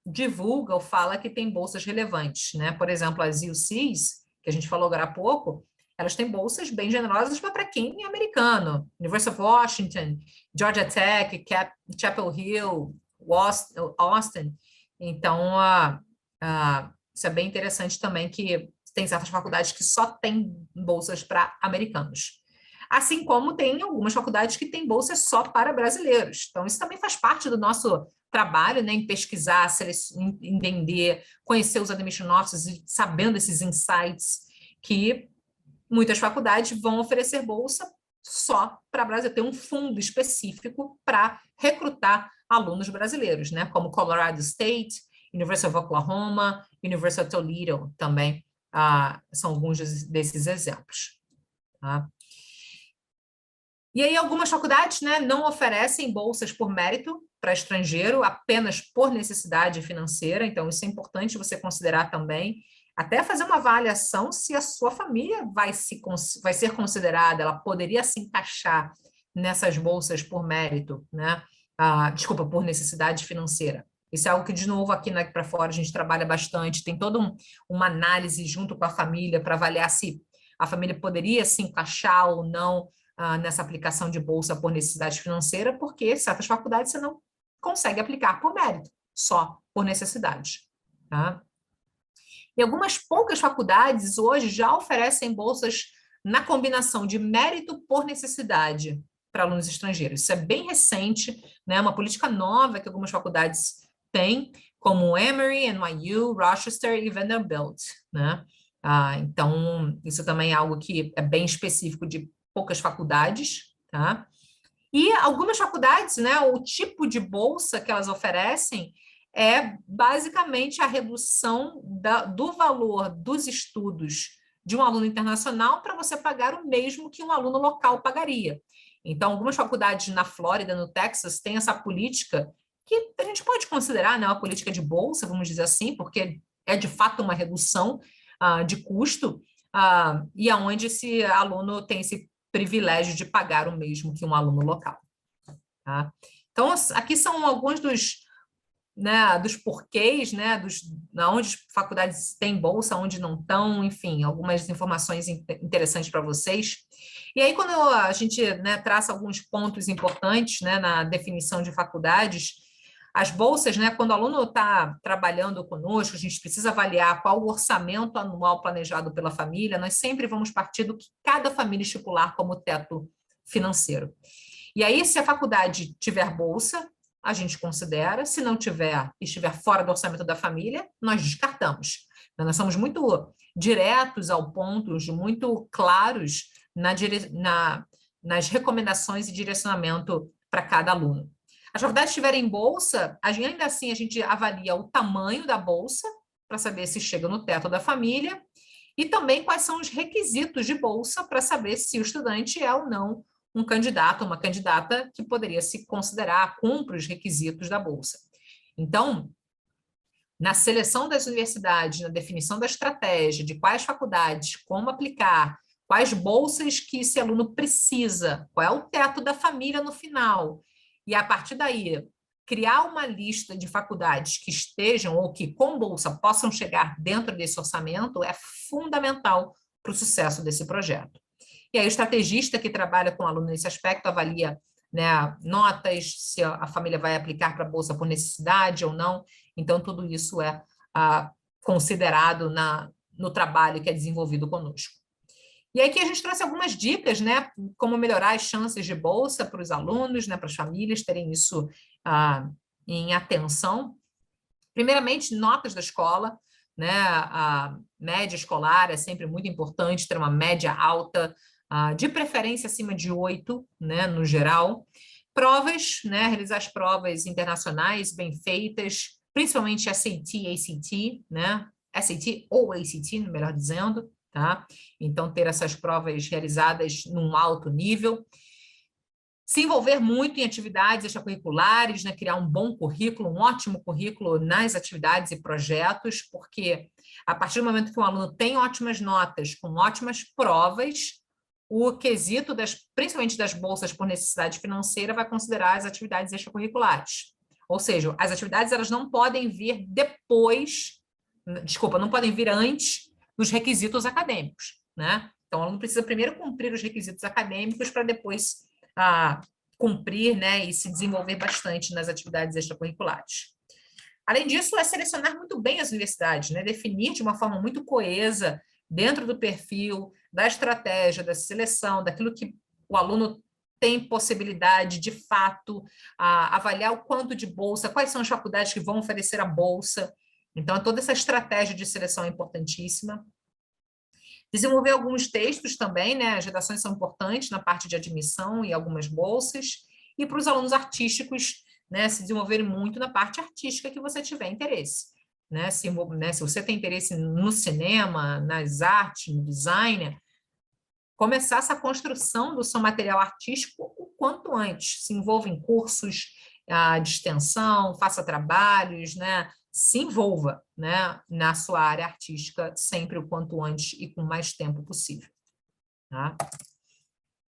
divulga ou fala que tem bolsas relevantes, né? Por exemplo, as UCs, que a gente falou agora há pouco, elas têm bolsas bem generosas para quem é americano. University of Washington, Georgia Tech, Chapel Hill, Austin. Então, isso é bem interessante também, que tem certas faculdades que só têm bolsas para americanos. Assim como tem algumas faculdades que têm bolsas só para brasileiros. Então, isso também faz parte do nosso trabalho, né, em pesquisar, entender, conhecer os admission officers e sabendo esses insights, que muitas faculdades vão oferecer bolsa só para brasileiros, tem um fundo específico para recrutar alunos brasileiros, né, como Colorado State, University of Oklahoma, University of Toledo também, são alguns desses exemplos. Tá? E aí algumas faculdades, né, não oferecem bolsas por mérito para estrangeiro, apenas por necessidade financeira, então isso é importante você considerar também, até fazer uma avaliação se a sua família vai ser considerada, ela poderia se encaixar nessas bolsas por mérito, né? Desculpa, por necessidade financeira. Isso é algo que, de novo, aqui na Para Fora a gente trabalha bastante, tem toda uma análise junto com a família para avaliar se a família poderia se encaixar ou não nessa aplicação de bolsa por necessidade financeira, porque certas faculdades você não consegue aplicar por mérito, só por necessidade. Tá? E algumas poucas faculdades hoje já oferecem bolsas na combinação de mérito por necessidade para alunos estrangeiros. Isso é bem recente, né? Uma política nova que algumas faculdades têm, como Emory, NYU, Rochester e Vanderbilt. Né? Então, isso também é algo que é bem específico de poucas faculdades. Tá? E algumas faculdades, né, o tipo de bolsa que elas oferecem é basicamente a redução do valor dos estudos de um aluno internacional para você pagar o mesmo que um aluno local pagaria. Então, algumas faculdades na Flórida, no Texas, têm essa política que a gente pode considerar, né, uma política de bolsa, vamos dizer assim, porque é de fato uma redução de custo, e aonde esse aluno tem esse privilégio de pagar o mesmo que um aluno local. Tá? Então, aqui são alguns dos porquês, né, onde as faculdades têm bolsa, onde não estão, enfim, algumas informações interessantes para vocês. E aí, quando a gente, né, traça alguns pontos importantes, né, na definição de faculdades, as bolsas, né, quando o aluno está trabalhando conosco, a gente precisa avaliar qual o orçamento anual planejado pela família, nós sempre vamos partir do que cada família estipular como teto financeiro. E aí, se a faculdade tiver bolsa, a gente considera, se não tiver, estiver fora do orçamento da família, nós descartamos. Então, nós somos muito diretos ao ponto, muito claros nas recomendações e direcionamento para cada aluno. As faculdades tiverem bolsa, ainda assim a gente avalia o tamanho da bolsa, para saber se chega no teto da família, e também quais são os requisitos de bolsa para saber se o estudante é ou não um candidato, uma candidata que poderia se considerar cumpre os requisitos da bolsa. Então, na seleção das universidades, na definição da estratégia, de quais faculdades, como aplicar, quais bolsas que esse aluno precisa, qual é o teto da família no final, e a partir daí criar uma lista de faculdades que estejam ou que com bolsa possam chegar dentro desse orçamento é fundamental para o sucesso desse projeto. E aí o estrategista que trabalha com o aluno nesse aspecto avalia, né, notas, se a família vai aplicar para a bolsa por necessidade ou não. Então, tudo isso é considerado no trabalho que é desenvolvido conosco. E aí que a gente trouxe algumas dicas, né, como melhorar as chances de bolsa para os alunos, né, para as famílias terem isso em atenção. Primeiramente, notas da escola, né, a média escolar é sempre muito importante, ter uma média alta, de preferência acima de 8, né, no geral. Provas, né, realizar as provas internacionais bem feitas, principalmente SAT, ACT, né, SAT ou ACT, melhor dizendo, tá? Então, ter essas provas realizadas num alto nível. Se envolver muito em atividades extracurriculares, né, criar um bom currículo, um ótimo currículo nas atividades e projetos, porque a partir do momento que um aluno tem ótimas notas, com ótimas provas, o quesito, principalmente das bolsas por necessidade financeira, vai considerar as atividades extracurriculares. Ou seja, as atividades elas não podem vir depois, desculpa, não podem vir antes dos requisitos acadêmicos, né? Então, o aluno precisa primeiro cumprir os requisitos acadêmicos para depois cumprir, né, e se desenvolver bastante nas atividades extracurriculares. Além disso, é selecionar muito bem as universidades, né? Definir de uma forma muito coesa, dentro do perfil, da estratégia, da seleção, daquilo que o aluno tem possibilidade, de fato, avaliar o quanto de bolsa, quais são as faculdades que vão oferecer a bolsa. Então, toda essa estratégia de seleção é importantíssima. Desenvolver alguns textos também, né? As redações são importantes na parte de admissão e algumas bolsas. E para os alunos artísticos, né, se desenvolverem muito na parte artística que você tiver interesse. Né? Se você tem interesse no cinema, nas artes, no design, começar essa construção do seu material artístico o quanto antes. Se envolva em cursos de extensão, faça trabalhos, né? Se envolva, né, na sua área artística sempre o quanto antes e com mais tempo possível. Tá?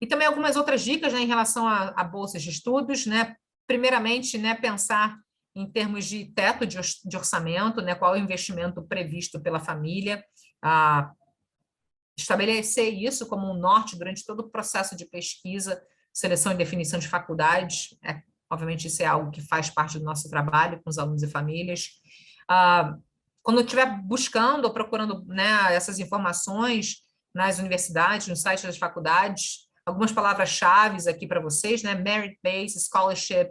E também algumas outras dicas, né, em relação a bolsas de estudos, né? Primeiramente, né, pensar em termos de teto de orçamento, né, qual é o investimento previsto pela família, estabelecer isso como um norte durante todo o processo de pesquisa, seleção e definição de faculdades. Obviamente, isso é algo que faz parte do nosso trabalho com os alunos e famílias. Quando estiver buscando ou procurando, né, essas informações nas universidades, no site das faculdades, algumas palavras-chave aqui para vocês, né? Merit-based, scholarship,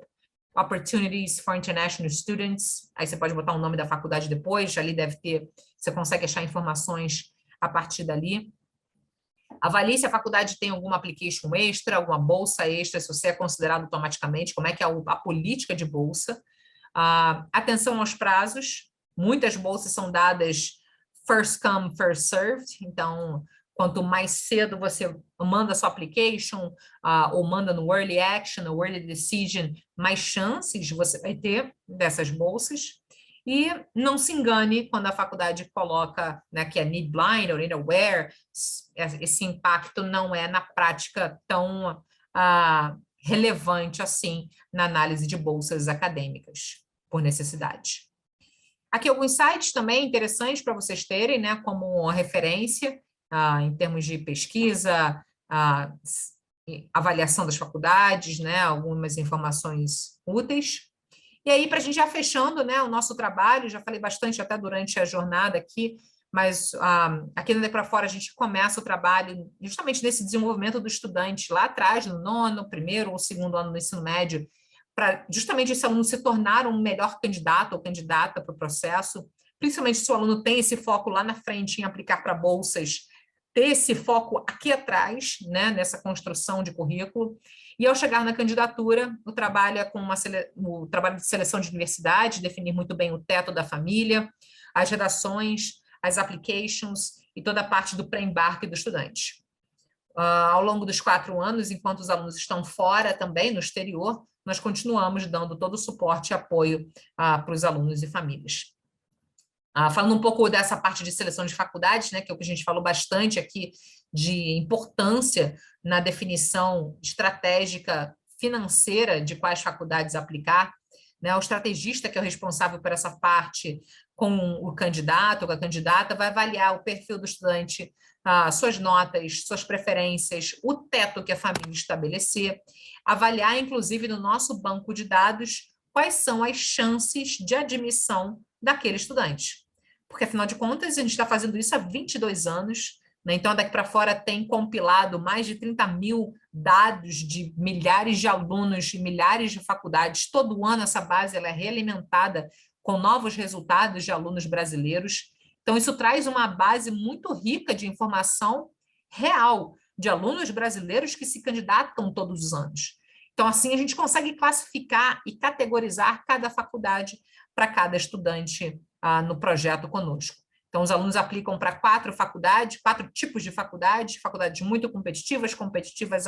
opportunities for international students. Aí você pode botar o nome da faculdade depois, ali deve ter, você consegue achar informações a partir dali. Avalie se a faculdade tem alguma application extra, alguma bolsa extra, se você é considerado automaticamente, como é que é a política de bolsa. Atenção aos prazos, muitas bolsas são dadas first come, first served, então, quanto mais cedo você manda sua application, ou manda no early action, ou early decision, mais chances você vai ter dessas bolsas. E não se engane quando a faculdade coloca, né, que é need blind ou need aware, esse impacto não é na prática tão relevante assim na análise de bolsas acadêmicas por necessidade. Aqui alguns sites também interessantes para vocês terem, né, como referência em termos de pesquisa, avaliação das faculdades, né, algumas informações úteis. E aí, para a gente já fechando, né, o nosso trabalho, já falei bastante até durante a jornada aqui, mas aqui no Daqui para Fora a gente começa o trabalho justamente nesse desenvolvimento do estudante lá atrás, no nono, primeiro ou segundo ano do ensino médio, para justamente esse aluno se tornar um melhor candidato ou candidata para o processo, principalmente se o aluno tem esse foco lá na frente em aplicar para bolsas, ter esse foco aqui atrás, né, nessa construção de currículo. E ao chegar na candidatura, o trabalho é com o trabalho de seleção de universidade, definir muito bem o teto da família, as redações, as applications e toda a parte do pré-embarque do estudante. Ao longo dos 4 anos, enquanto os alunos estão fora também, no exterior, nós continuamos dando todo o suporte e apoio para os alunos e famílias. Falando um pouco dessa parte de seleção de faculdades, né, que é o que a gente falou bastante aqui, de importância na definição estratégica financeira de quais faculdades aplicar, né, o estrategista que é o responsável por essa parte com o candidato ou a candidata vai avaliar o perfil do estudante, suas notas, suas preferências, o teto que a família estabelecer, avaliar, inclusive, no nosso banco de dados, quais são as chances de admissão daquele estudante. Porque, afinal de contas, a gente está fazendo isso há 22 anos, né? Então, Daqui para Fora tem compilado mais de 30 mil dados de milhares de alunos e milhares de faculdades. Todo ano essa base ela é realimentada com novos resultados de alunos brasileiros. Então, isso traz uma base muito rica de informação real de alunos brasileiros que se candidatam todos os anos. Então, assim, a gente consegue classificar e categorizar cada faculdade para cada estudante no projeto conosco. Então, os alunos aplicam para 4 faculdades, 4 tipos de faculdades, faculdades muito competitivas,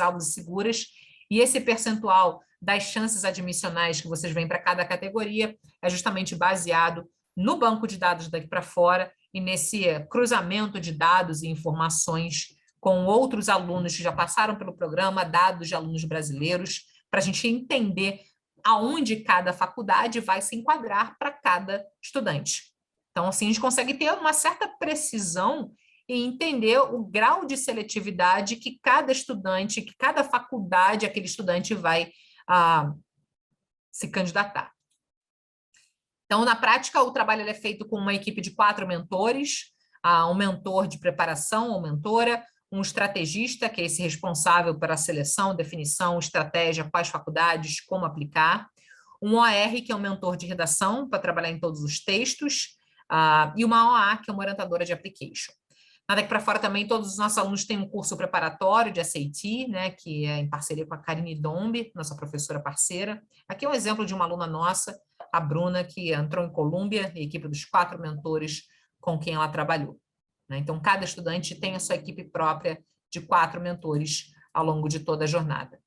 altas e seguras, e esse percentual das chances admissionais que vocês veem para cada categoria é justamente baseado no banco de dados Daqui para Fora e nesse cruzamento de dados e informações com outros alunos que já passaram pelo programa, dados de alunos brasileiros, para a gente entender aonde cada faculdade vai se enquadrar para cada estudante. Então, assim, a gente consegue ter uma certa precisão e entender o grau de seletividade que cada estudante, que cada faculdade aquele estudante vai se candidatar. Então, na prática, o trabalho é feito com uma equipe de 4 mentores, um mentor de preparação ou mentora, um estrategista, que é esse responsável pela seleção, definição, estratégia, quais faculdades, como aplicar, um OR, que é um mentor de redação, para trabalhar em todos os textos, e uma OA, que é uma orientadora de application. Daqui para fora também, todos os nossos alunos têm um curso preparatório de SAT, né, que é em parceria com a Karine Dombe, nossa professora parceira. Aqui é um exemplo de uma aluna nossa, a Bruna, que entrou em Colômbia, a equipe dos 4 mentores com quem ela trabalhou. Né? Então, cada estudante tem a sua equipe própria de 4 mentores ao longo de toda a jornada.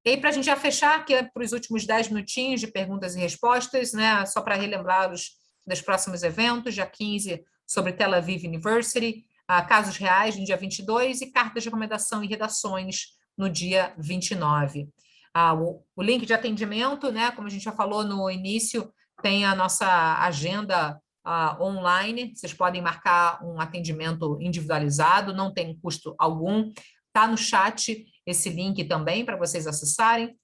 E aí, para a gente já fechar, que é para os últimos 10 minutinhos de perguntas e respostas, né, só para relembrar dos próximos eventos, dia 15, sobre Tel Aviv University, casos reais no dia 22 e cartas de recomendação e redações no dia 29. O link de atendimento, né, como a gente já falou no início, tem a nossa agenda online, vocês podem marcar um atendimento individualizado, não tem custo algum, está no chat esse link também para vocês acessarem.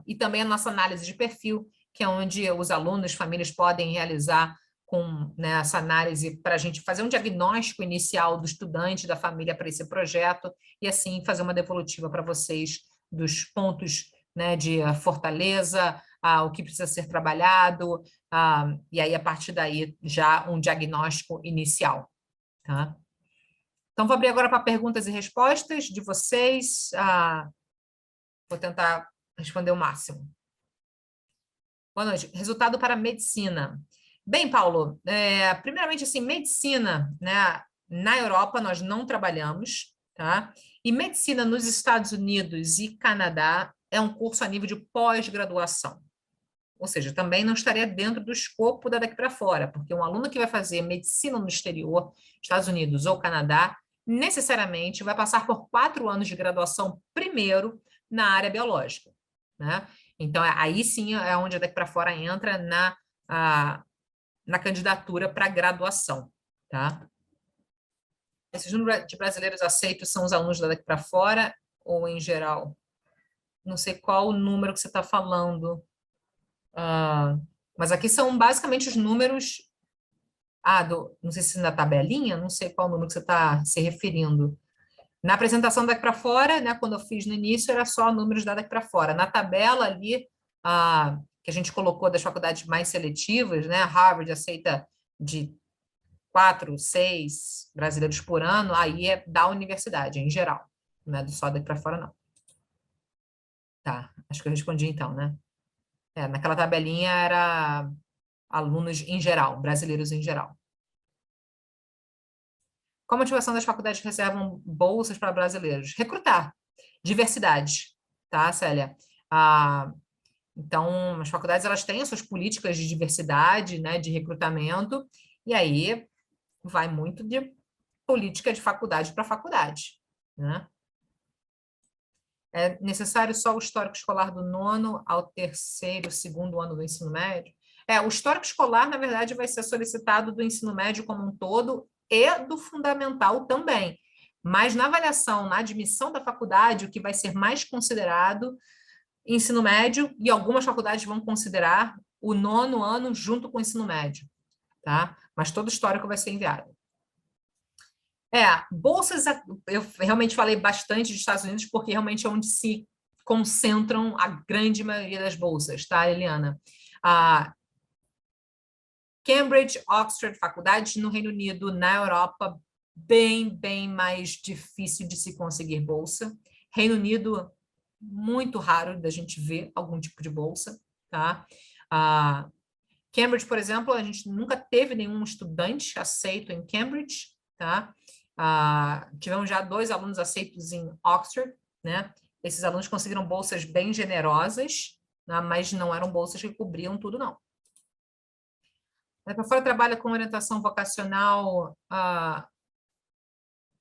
E também a nossa análise de perfil, que é onde os alunos, famílias podem realizar com, né, essa análise para a gente fazer um diagnóstico inicial do estudante, da família para esse projeto, e assim fazer uma devolutiva para vocês dos pontos, né, de fortaleza, o que precisa ser trabalhado, e aí a partir daí já um diagnóstico inicial. Tá? Então, vou abrir agora para perguntas e respostas de vocês. Vou tentar responder o máximo. Boa noite. Resultado para medicina. Bem, Paulo, primeiramente, assim, medicina, né, na Europa nós não trabalhamos, tá? E medicina nos Estados Unidos e Canadá é um curso a nível de pós-graduação. Ou seja, também não estaria dentro do escopo da daqui para fora, porque um aluno que vai fazer medicina no exterior, Estados Unidos ou Canadá, necessariamente vai passar por 4 anos de graduação primeiro na área biológica, né? Então, aí sim é onde a daqui para fora entra na candidatura para graduação, tá? Esses números de brasileiros aceitos são os alunos da daqui para fora ou em geral? Não sei qual o número que você está falando. Mas aqui são basicamente os números. Não sei se na tabelinha, não sei qual número que você está se referindo. Na apresentação daqui para fora, né, quando eu fiz no início, era só números daqui para fora. Na tabela ali, que a gente colocou das faculdades mais seletivas, né, Harvard aceita de 4, 6 brasileiros por ano, aí é da universidade, em geral. Não é só daqui para fora, não. Tá, acho que eu respondi então, né? Naquela tabelinha era alunos em geral, brasileiros em geral. Qual a motivação das faculdades que reservam bolsas para brasileiros? Recrutar. Diversidade, tá, Célia? Então, as faculdades elas têm as suas políticas de diversidade, né, de recrutamento, e aí vai muito de política de faculdade para faculdade, né? É necessário só o histórico escolar do 9º ao 3º, 2º ano do ensino médio? O histórico escolar, na verdade, vai ser solicitado do ensino médio como um todo e do fundamental também. Mas na avaliação, na admissão da faculdade, o que vai ser mais considerado, ensino médio, e algumas faculdades vão considerar o 9º ano junto com o ensino médio, tá? Mas todo o histórico vai ser enviado. Bolsas, eu realmente falei bastante dos Estados Unidos, porque realmente é onde se concentram a grande maioria das bolsas, tá, Eliana? Cambridge, Oxford, faculdades no Reino Unido, na Europa, bem mais difícil de se conseguir bolsa. Reino Unido, muito raro da gente ver algum tipo de bolsa, tá? Cambridge, por exemplo, a gente nunca teve nenhum estudante aceito em Cambridge, tá? Tivemos já 2 alunos aceitos em Oxford, né? Esses alunos conseguiram bolsas bem generosas, né? Mas não eram bolsas que cobriam tudo, não. Para fora trabalha com orientação vocacional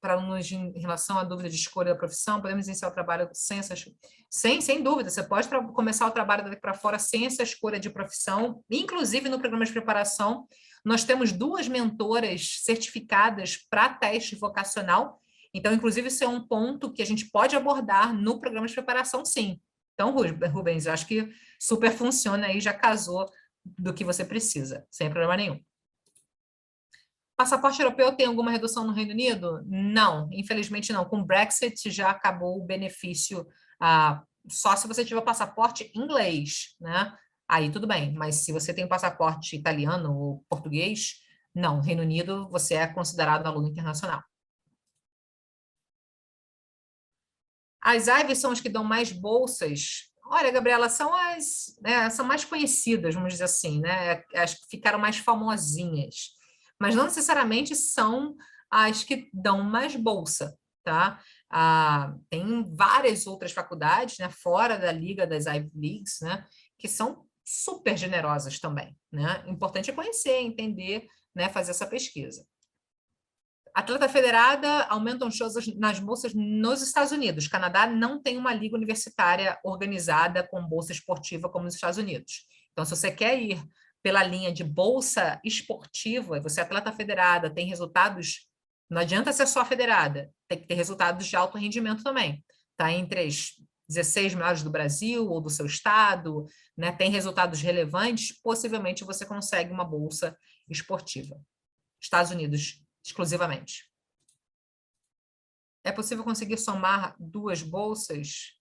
para alunos em relação à dúvida de escolha da profissão, podemos iniciar o trabalho sem essas... Sem dúvida, você pode começar o trabalho daqui para fora sem essa escolha de profissão, inclusive no programa de preparação, nós temos 2 mentoras certificadas para teste vocacional, então, inclusive, isso é um ponto que a gente pode abordar no programa de preparação, sim. Então, Rubens, eu acho que super funciona aí, já casou do que você precisa, sem problema nenhum. Passaporte europeu tem alguma redução no Reino Unido? Não, infelizmente não. Com o Brexit já acabou o benefício, só se você tiver passaporte inglês, né? Aí tudo bem, mas se você tem passaporte italiano ou português, não, Reino Unido você é considerado aluno internacional. As IVES são as que dão mais bolsas. Olha, Gabriela, são as, né, são mais conhecidas, vamos dizer assim, né? As que ficaram mais famosinhas. Mas não necessariamente são as que dão mais bolsa, tá? Tem várias outras faculdades, né, fora da liga das Ivy Leagues, né, que são super generosas também, né? O importante é conhecer, entender, né, fazer essa pesquisa. Atleta federada aumentam shows nas bolsas nos Estados Unidos. Canadá não tem uma liga universitária organizada com bolsa esportiva como nos Estados Unidos. Então, se você quer ir pela linha de bolsa esportiva, você é atleta federada, tem resultados, não adianta ser só federada, tem que ter resultados de alto rendimento também. Está entre as 16 melhores do Brasil ou do seu estado, né? Tem resultados relevantes, possivelmente você consegue uma bolsa esportiva. Estados Unidos exclusivamente. É possível conseguir somar 2 bolsas?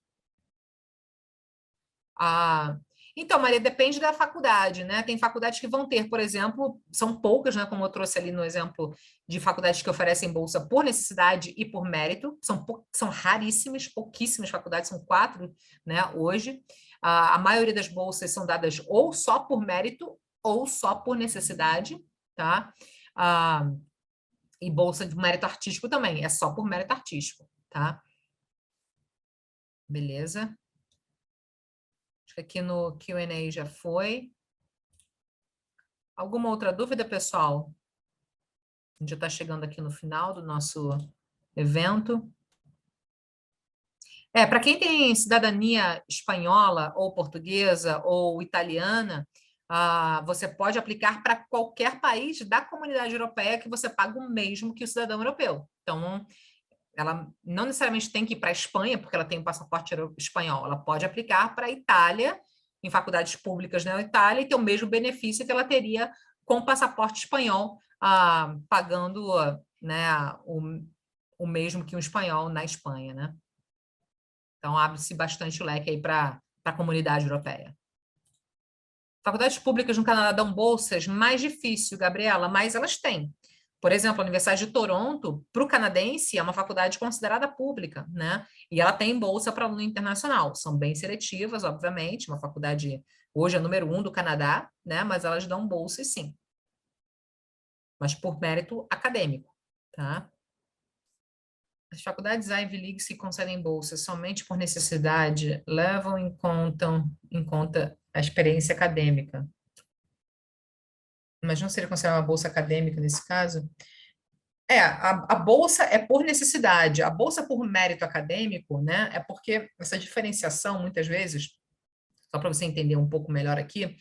Então, Maria, depende da faculdade, né? Tem faculdades que vão ter, por exemplo, são poucas, né? Como eu trouxe ali no exemplo de faculdades que oferecem bolsa por necessidade e por mérito, são raríssimas, pouquíssimas faculdades, são 4, né, hoje. A maioria das bolsas são dadas ou só por mérito ou só por necessidade, tá? E bolsa de mérito artístico também, é só por mérito artístico, tá? Beleza. Acho que aqui no Q&A já foi. Alguma outra dúvida, pessoal? A gente já está chegando aqui no final do nosso evento. Para quem tem cidadania espanhola, ou portuguesa, ou italiana, você pode aplicar para qualquer país da comunidade europeia que você paga o mesmo que o cidadão europeu. Então, ela não necessariamente tem que ir para a Espanha, porque ela tem um passaporte espanhol. Ela pode aplicar para a Itália, em faculdades públicas na Itália, e ter o mesmo benefício que ela teria com o passaporte espanhol, pagando, né, o mesmo que um espanhol na Espanha, né? Então, abre-se bastante o leque aí para a comunidade europeia. Faculdades públicas no Canadá dão bolsas? Mais difícil, Gabriela, mas elas têm. Por exemplo, a Universidade de Toronto, para o canadense, é uma faculdade considerada pública, né? E ela tem bolsa para aluno internacional. São bem seletivas, obviamente, uma faculdade hoje é número 1 do Canadá, né? Mas elas dão bolsas, sim. Mas por mérito acadêmico, tá? As faculdades Ivy League se concedem bolsas somente por necessidade, levam em conta a experiência acadêmica. Mas não seria considerada uma bolsa acadêmica nesse caso? A bolsa é por necessidade, a bolsa por mérito acadêmico, né? É porque essa diferenciação, muitas vezes, só para você entender um pouco melhor aqui,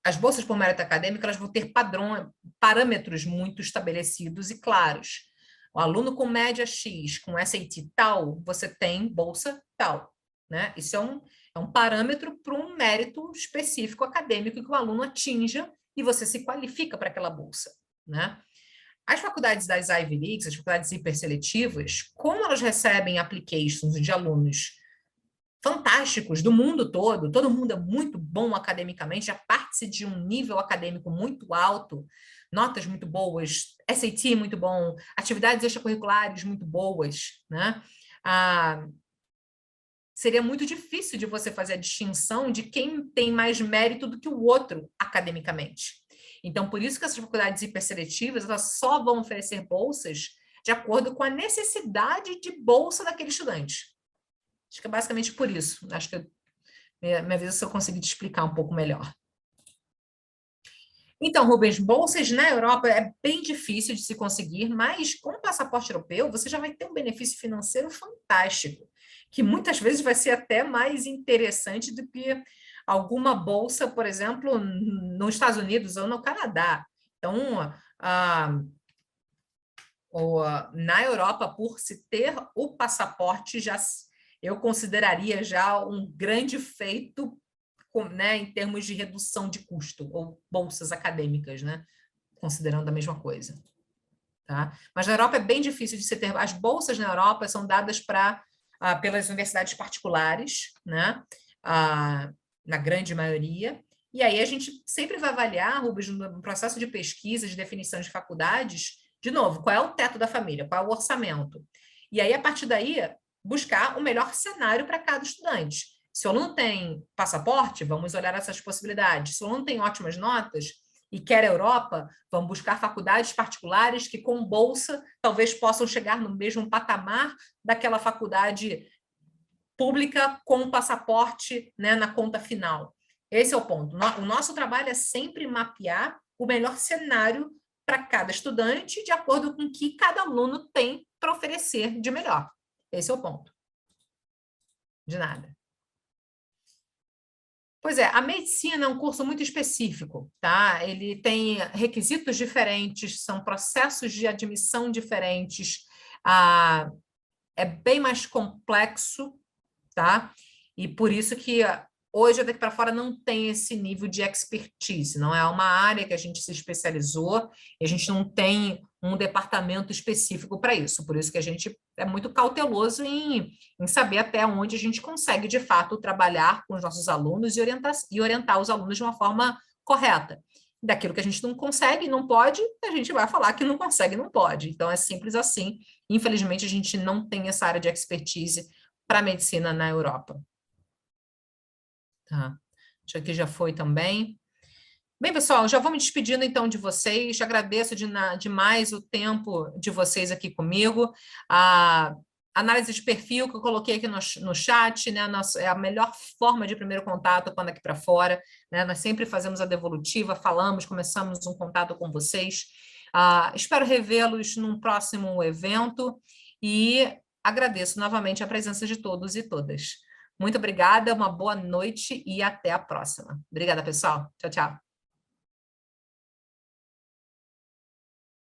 as bolsas por mérito acadêmico elas vão ter parâmetros muito estabelecidos e claros. O aluno com média X, com SAT tal, você tem bolsa tal, né? Isso é um parâmetro para um mérito específico acadêmico que o aluno atinja e você se qualifica para aquela bolsa, né? As faculdades das Ivy Leagues, as faculdades hiperseletivas, como elas recebem applications de alunos fantásticos do mundo todo mundo é muito bom academicamente, já parte de um nível acadêmico muito alto, notas muito boas, SAT muito bom, atividades extracurriculares muito boas, né? Seria muito difícil de você fazer a distinção de quem tem mais mérito do que o outro academicamente. Então, por isso que essas faculdades hiperseletivas, elas só vão oferecer bolsas de acordo com a necessidade de bolsa daquele estudante. Acho que é basicamente por isso. Acho que me avisa se eu conseguir te explicar um pouco melhor. Então, Rubens, bolsas na Europa é bem difícil de se conseguir, mas com o passaporte europeu você já vai ter um benefício financeiro fantástico, que muitas vezes vai ser até mais interessante do que alguma bolsa, por exemplo, nos Estados Unidos ou no Canadá. Então, ah, na Europa, por se ter o passaporte, eu consideraria já um grande feito, né, em termos de redução de custo, ou bolsas acadêmicas, né, considerando a mesma coisa. Tá? Mas na Europa é bem difícil de se ter. As bolsas na Europa são dadas pelas universidades particulares, né, na grande maioria. E aí a gente sempre vai avaliar, Rubens, no processo de pesquisa, de definição de faculdades, de novo, qual é o teto da família, qual é o orçamento. E aí, a partir daí, buscar o melhor cenário para cada estudante. Se o aluno tem passaporte, vamos olhar essas possibilidades. Se o aluno tem ótimas notas e quer a Europa, vamos buscar faculdades particulares que, com bolsa, talvez possam chegar no mesmo patamar daquela faculdade pública com passaporte, né, na conta final. Esse é o ponto. O nosso trabalho é sempre mapear o melhor cenário para cada estudante, de acordo com o que cada aluno tem para oferecer de melhor. Esse é o ponto. De nada. Pois é, a medicina é um curso muito específico, tá? Ele tem requisitos diferentes, são processos de admissão diferentes, é bem mais complexo, tá? E por isso que hoje, daqui para fora, não tem esse nível de expertise, não é uma área que a gente se especializou, e a gente não tem um departamento específico para isso, por isso que a gente é muito cauteloso em saber até onde a gente consegue, de fato, trabalhar com os nossos alunos e orientar os alunos de uma forma correta. Daquilo que a gente não consegue, não pode, a gente vai falar que não consegue, não pode. Então, é simples assim. Infelizmente, a gente não tem essa área de expertise para a medicina na Europa. Tá. Acho que já foi também. Bem, pessoal, já vou me despedindo então de vocês. Agradeço demais o tempo de vocês aqui comigo. A análise de perfil que eu coloquei aqui no chat, né? É a melhor forma de primeiro contato quando aqui para fora, né? Nós sempre fazemos a devolutiva, começamos um contato com vocês. Espero revê-los num próximo evento e agradeço novamente a presença de todos e todas. Muito obrigada, uma boa noite e até a próxima. Obrigada, pessoal. Tchau, tchau.